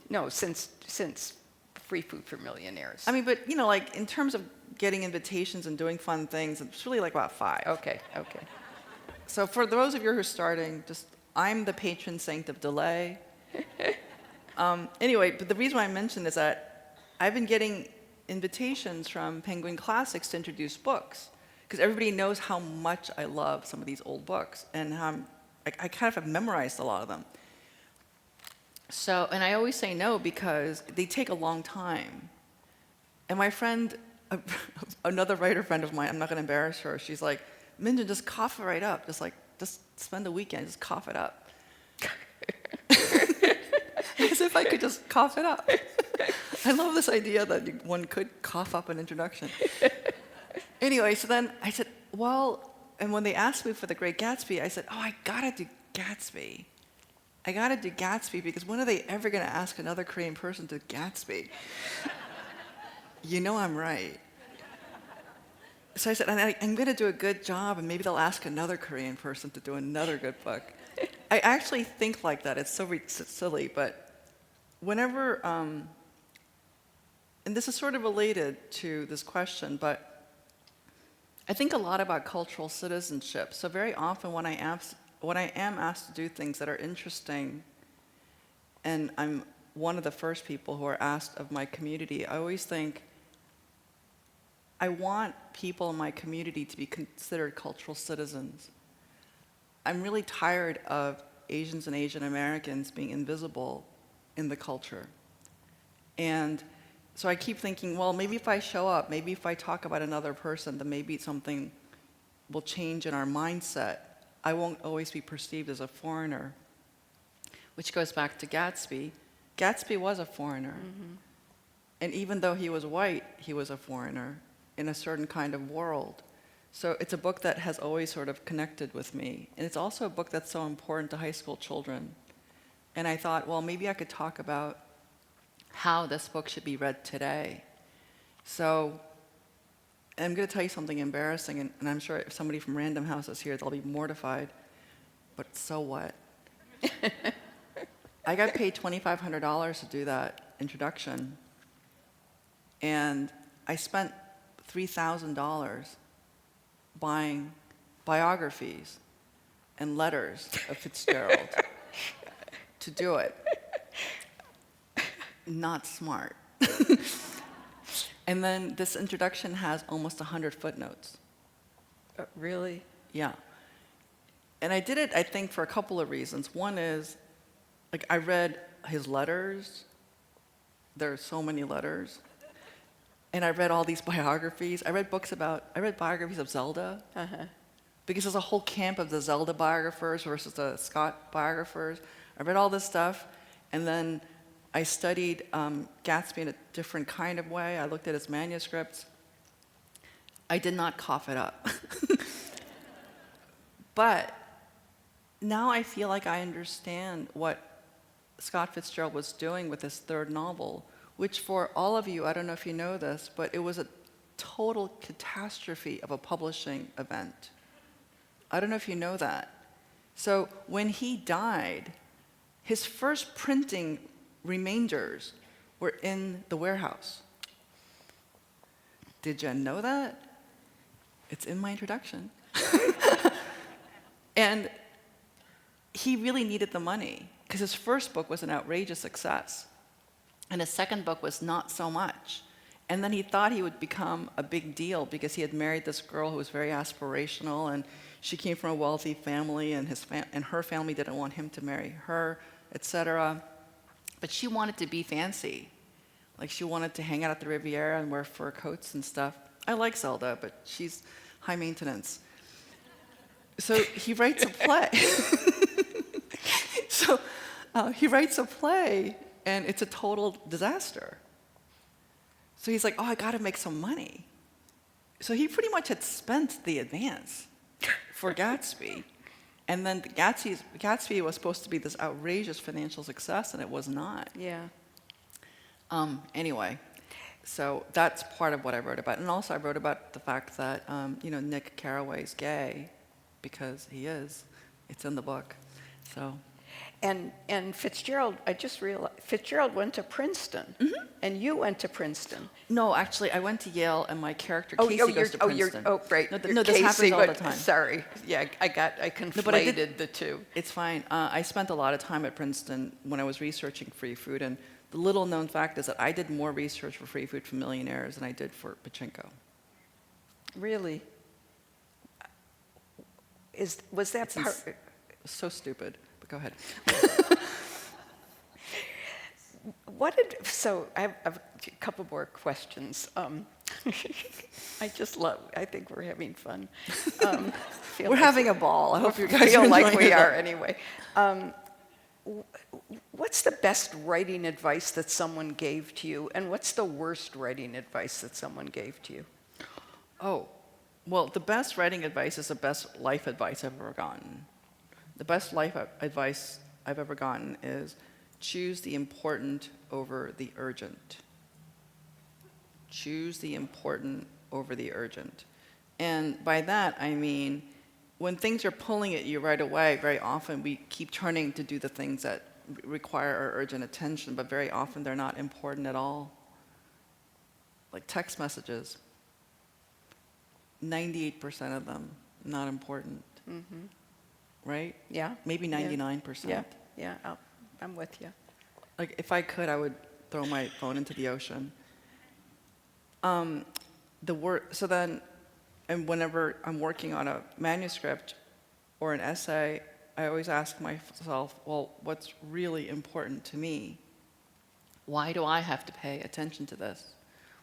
No, since Free Food for Millionaires. I mean, but, you know, like, in terms of getting invitations and doing fun things, it's really like about 5. Okay. So for those of you who are starting, I'm the patron saint of delay. Anyway, but the reason why I mentioned is that I've been getting invitations from Penguin Classics to introduce books, because everybody knows how much I love some of these old books, and how I kind of have memorized a lot of them. So, and I always say no because they take a long time. And my friend, another writer friend of mine, I'm not going to embarrass her, she's like, Min Jin, just cough it right up. Just spend the weekend, just cough it up. As if I could just cough it up. I love this idea that one could cough up an introduction. Anyway, so then I said, well, and when they asked me for The Great Gatsby, I said, oh, I gotta do Gatsby. I gotta do Gatsby, because when are they ever gonna ask another Korean person to Gatsby? You know I'm right. So I said, I'm gonna do a good job, and maybe they'll ask another Korean person to do another good book. I actually think like that. It's so silly, but whenever, and this is sort of related to this question, but I think a lot about cultural citizenship. So very often when I am asked to do things that are interesting, and I'm one of the first people who are asked of my community, I always think, I want people in my community to be considered cultural citizens. I'm really tired of Asians and Asian Americans being invisible in the culture. And so I keep thinking, well, maybe if I show up, maybe if I talk about another person, then maybe something will change in our mindset. I won't always be perceived as a foreigner, which goes back to Gatsby. Gatsby was a foreigner. Mm-hmm. And even though he was white, he was a foreigner in a certain kind of world. So it's a book that has always sort of connected with me. And it's also a book that's so important to high school children. And I thought, well, maybe I could talk about how this book should be read today. So I'm going to tell you something embarrassing, and I'm sure if somebody from Random House is here, they'll be mortified. But so what? I got paid $2,500 to do that introduction, and I spent $3,000 buying biographies and letters of Fitzgerald to do it. Not smart. And then this introduction has almost 100 footnotes. Really? Yeah. And I did it, I think, for a couple of reasons. One is, like, I read his letters. There are so many letters. And I read all these biographies. I read biographies of Zelda. Uh-huh. Because there's a whole camp of the Zelda biographers versus the Scott biographers. I read all this stuff, and then I studied Gatsby in a different kind of way. I looked at his manuscripts. I did not cough it up. But now I feel like I understand what Scott Fitzgerald was doing with his third novel, which for all of you, I don't know if you know this, but it was a total catastrophe of a publishing event. I don't know if you know that. So when he died, his first printing remainders were in the warehouse. Did you know that? It's in my introduction. And he really needed the money because his first book was an outrageous success. And his second book was not so much. And then he thought he would become a big deal because he had married this girl who was very aspirational, and she came from a wealthy family, and her family didn't want him to marry her, etc. But she wanted to be fancy. Like, she wanted to hang out at the Riviera and wear fur coats and stuff. I like Zelda, but she's high maintenance. So he writes a play. He writes a play, and it's a total disaster. So he's like, oh, I got to make some money. So he pretty much had spent the advance for Gatsby. And then Gatsby was supposed to be this outrageous financial success, and it was not. Yeah. Anyway, so that's part of what I wrote about. And also I wrote about the fact that, Nick Carraway's gay, because he is. It's in the book. So. And Fitzgerald, I just realized, Fitzgerald went to Princeton, and you went to Princeton. No, actually, I went to Yale, and my character Casey goes to Princeton. Right. No, this happens all the time. Sorry, yeah, I conflated the two. It's fine. I spent a lot of time at Princeton when I was researching free food, and the little known fact is that I did more research for free food for Millionaires than I did for Pachinko. Really? Was that part? So stupid. But go ahead. So I have a couple more questions. I think we're having fun. We're having a ball. I hope you guys feel are like enjoying we it. are anyway. What's the best writing advice that someone gave to you, and what's the worst writing advice that someone gave to you? Oh, well, the best writing advice is the best life advice I've ever gotten. The best life advice I've ever gotten is choose the important over the urgent. Choose the important over the urgent. And by that, I mean, when things are pulling at you right away, very often we keep turning to do the things that require our urgent attention, but very often they're not important at all. Like text messages. 98% of them, not important. Mm-hmm. Right? Yeah. Maybe 99%. Yeah, I'm with you. Like, if I could, I would throw my phone into the ocean. So then, and whenever I'm working on a manuscript or an essay, I always ask myself, well, what's really important to me? Why do I have to pay attention to this?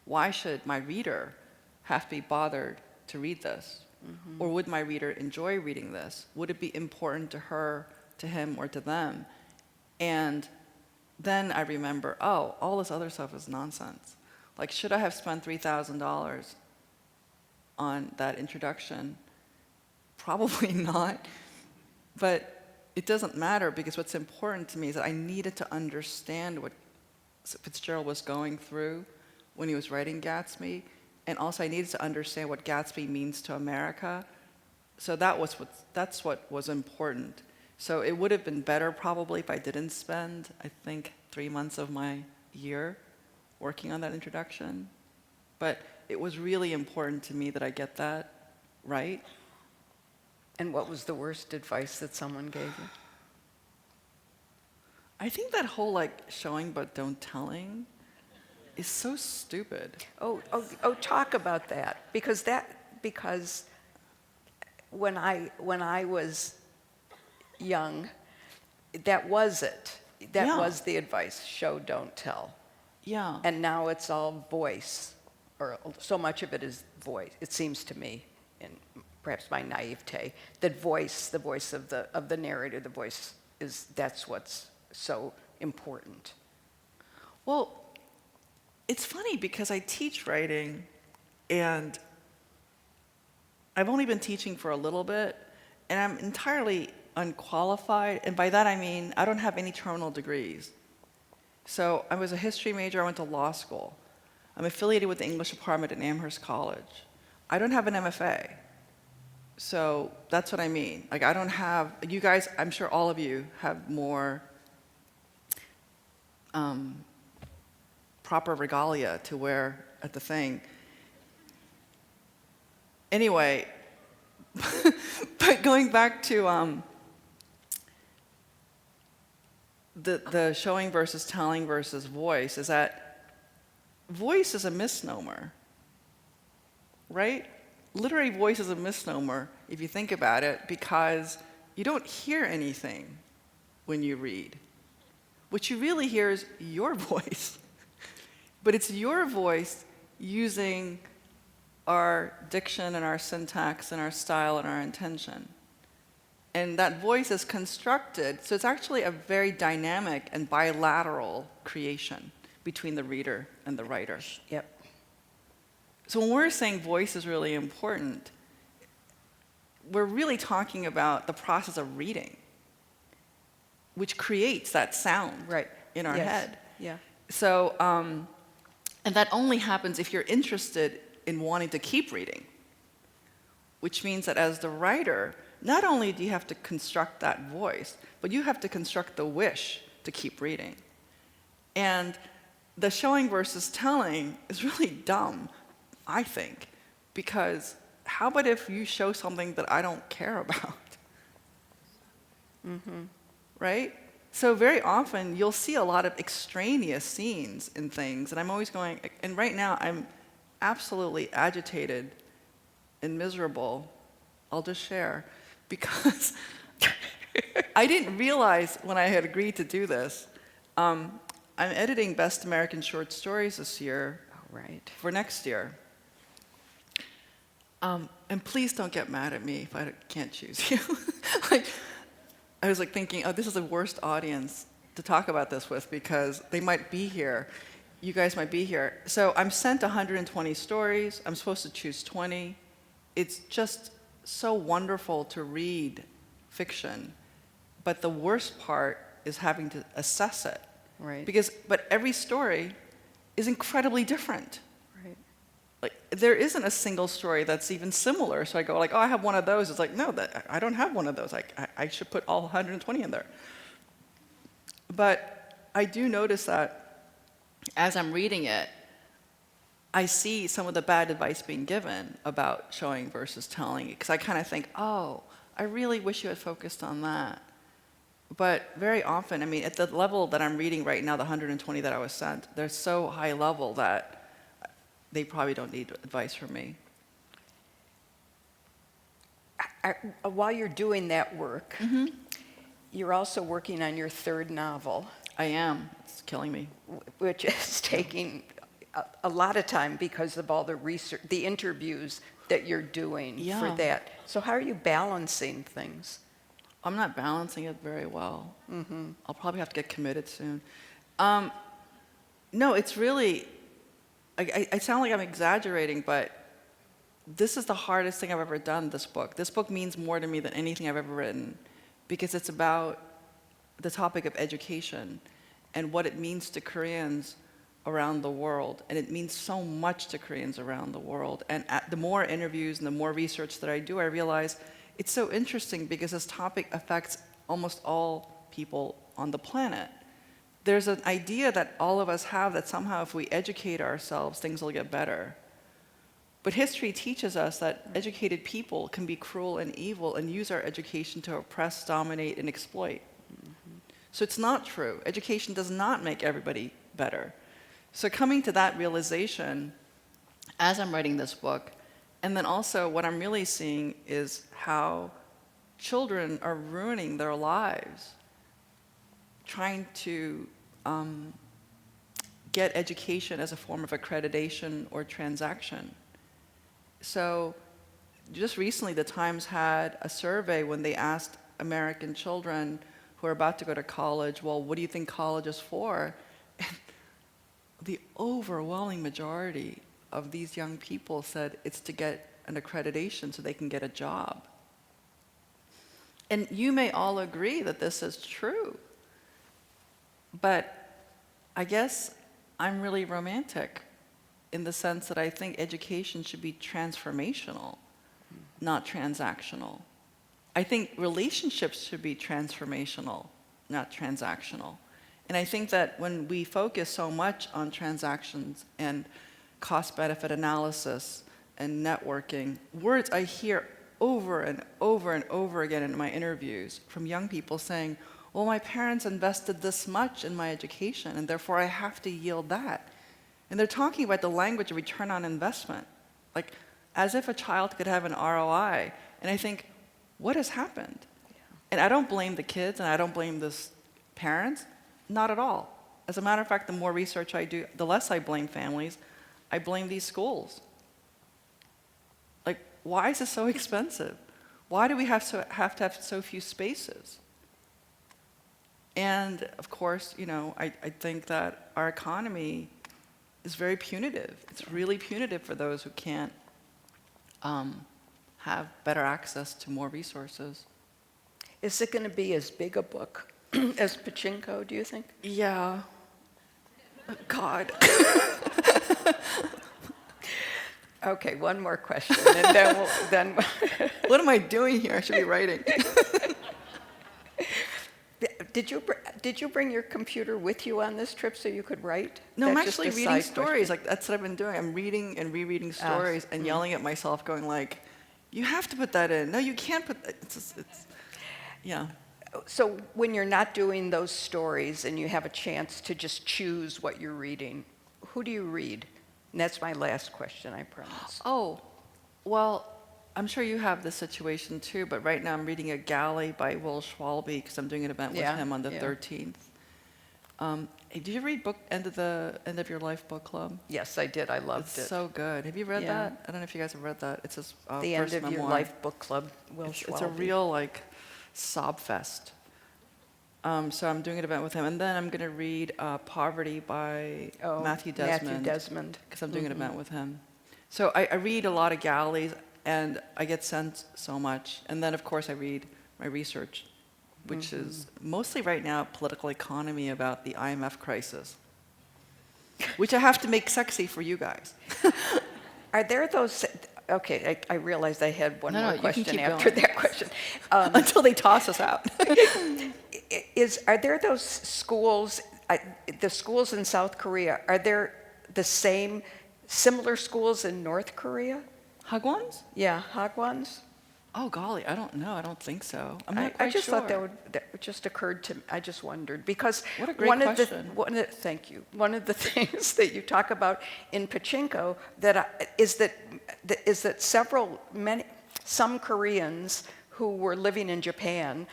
Why should my reader have to be bothered to read this? Mm-hmm. Or would my reader enjoy reading this? Would it be important to her, to him, or to them? And then I remember, oh, all this other stuff is nonsense. Like, should I have spent $3,000 on that introduction? Probably not. But it doesn't matter, because what's important to me is that I needed to understand what Fitzgerald was going through when he was writing Gatsby. And also I needed to understand what Gatsby means to America. So that's what was important. So it would have been better probably if I didn't spend, I think, 3 months of my year working on that introduction. But it was really important to me that I get that right. And what was the worst advice that someone gave you? I think that whole like showing but don't telling is so stupid. Oh, talk about that, because when I was young, that was it. That Yeah. was the advice: show, don't tell. Yeah. And now it's all voice, or so much of it is voice. It seems to me, in perhaps my naivete, that the voice of the narrator, that's what's so important. Well, it's funny because I teach writing, and I've only been teaching for a little bit, and I'm entirely unqualified. And by that I mean I don't have any terminal degrees. So I was a history major. I went to law school. I'm affiliated with the English department at Amherst College. I don't have an MFA. So that's what I mean. Like, I don't have, you guys, I'm sure all of you have more proper regalia to wear at the thing. Anyway, but going back to the showing versus telling versus voice, is that voice is a misnomer, right? Literary voice is a misnomer, if you think about it, because you don't hear anything when you read. What you really hear is your voice. But it's your voice using our diction and our syntax and our style and our intention. And that voice is constructed, so it's actually a very dynamic and bilateral creation between the reader and the writer. Yep. So when we're saying voice is really important, we're really talking about the process of reading, which creates that sound in our head. Yeah. So, and that only happens if you're interested in wanting to keep reading, which means that as the writer, not only do you have to construct that voice, but you have to construct the wish to keep reading. And the showing versus telling is really dumb, I think, because how about if you show something that I don't care about? Mm-hmm. Right? So very often you'll see a lot of extraneous scenes in things, and I'm always going, and right now I'm absolutely agitated and miserable. I'll just share, because I didn't realize when I had agreed to do this. I'm editing Best American Short Stories this year. For next year. And please don't get mad at me if I can't choose you. I was thinking, oh, this is the worst audience to talk about this with, because they might be here. You guys might be here. So I'm sent 120 stories. I'm supposed to choose 20. It's just so wonderful to read fiction. But the worst part is having to assess it. Right. But every story is incredibly different. Right. There isn't a single story that's even similar. So I go oh, I have one of those. It's no, I don't have one of those. I should put all 120 in there. But I do notice that as I'm reading it, I see some of the bad advice being given about showing versus telling, because I kind of think, oh, I really wish you had focused on that. But very often, I mean, at the level that I'm reading right now, the 120 that I was sent, they're so high level that they probably don't need advice from me. While you're doing that work, you're also working on your third novel. I am. It's killing me. Which is taking a lot of time because of all the research, the interviews that you're doing for that. So how are you balancing things? I'm not balancing it very well. I'll probably have to get committed soon. No, it's really, I sound like I'm exaggerating, but this is the hardest thing I've ever done, this book. This book means more to me than anything I've ever written, because it's about the topic of education and what it means to Koreans around the world. And it means so much to Koreans around the world. And the more interviews and the more research that I do, I realize it's so interesting because this topic affects almost all people on the planet. There's an idea that all of us have that somehow if we educate ourselves, things will get better. But history teaches us that educated people can be cruel and evil and use our education to oppress, dominate, and exploit. So it's not true. Education does not make everybody better. So coming to that realization as I'm writing this book, and then also what I'm really seeing is how children are ruining their lives trying to get education as a form of accreditation or transaction. So just recently, the Times had a survey when they asked American children who are about to go to college, well, what do you think college is for? And the overwhelming majority of these young people said it's to get an accreditation so they can get a job. And you may all agree that this is true. But I guess I'm really romantic in the sense that I think education should be transformational, not transactional. I think relationships should be transformational, not transactional. And I think that when we focus so much on transactions and cost-benefit analysis and networking, words I hear over and over and over again in my interviews from young people saying, well, my parents invested this much in my education, and therefore I have to yield that. And they're talking about the language of return on investment, like as if a child could have an ROI. And I think, what has happened? Yeah. And I don't blame the kids, and I don't blame the parents, not at all. As a matter of fact, the more research I do, the less I blame families. I blame these schools. Like, why is it so expensive? Why do we have to have so few spaces? And of course, you know, I think that our economy is very punitive. It's really punitive for those who can't have better access to more resources. Is it going to be as big a book as Pachinko, do you think? Yeah. God. Okay, one more question, and then What am I doing here? I should be writing. Did you bring your computer with you on this trip so you could write? No, I'm That's just actually a reading side stories. question. Like that's what I've been doing. I'm reading and rereading stories and yelling at myself, going like, "You have to put that in. No, you can't put that." It's yeah. So when you're not doing those stories and you have a chance to just choose what you're reading, who do you read? And that's my last question, I promise. Oh, well, I'm sure you have this situation too, but right now I'm reading A Galley by Will Schwalbe because I'm doing an event with him on the 13th. Hey, did you read End of Your Life book club? Yes, I did. I loved It's it. so good. Have you read Yeah. that? I don't know if you guys have read that. It's his The first End of Your memoir. Life book club, Will Schwalbe. It's a real like sob fest. So I'm doing an event with him, and then I'm going to read Poverty by Matthew Desmond. Because I'm doing an event with him. So I read a lot of galleys, and I get sent so much. And then, of course, I read my research, which is mostly right now political economy about the IMF crisis, which I have to make sexy for you guys. Are there those... Okay, I realized I had one more you can question keep after going. that question. Until they toss us out. Are there those schools, the schools in South Korea, are there the similar schools in North Korea? Hagwons? Yeah, Hagwons? Oh, golly, I don't know. I don't think so. I'm not quite I just sure. thought that just occurred to me. I just wondered because What a great question. Thank you. One of the things that you talk about in Pachinko is that some Koreans who were living in Japan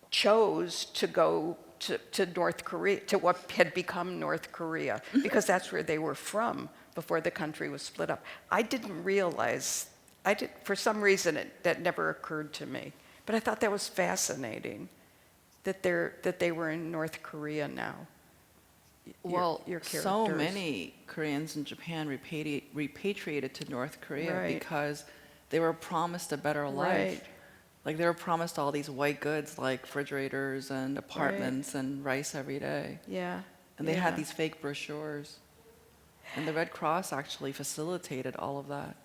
chose to go to North Korea, to what had become North Korea, because that's where they were from before the country was split up. I didn't realize. For some reason, that never occurred to me. But I thought that was fascinating, that they were in North Korea now. Well, your so characters. many Koreans in Japan repatriated to North Korea Right. because they were promised a better life. Right. Like they were promised all these white goods like refrigerators and apartments and rice every day. Yeah. And they had these fake brochures. And the Red Cross actually facilitated all of that.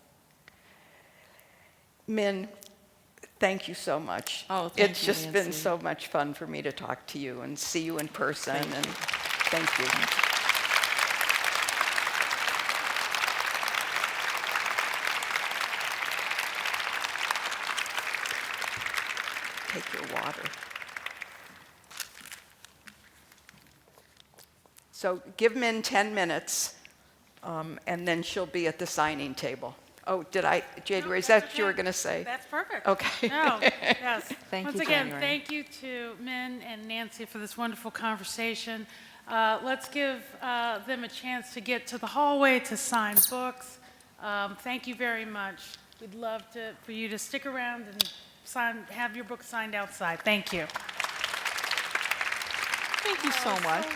Min, thank you so much. Oh, thank it's you, just been Nancy. so much fun for me to talk to you and see you in person. And thank you. Take your water. So give Min 10 minutes, and then she'll be at the signing table. Oh, did I, January, is that what you were going to say? That's perfect. Okay. No, yes. Thank Once you, again, January. thank you to Min and Nancy for this wonderful conversation. Let's give them a chance to get to the hallway to sign books. Thank you very much. We'd love for you to stick around and have your book signed outside. Thank you. Thank you so much.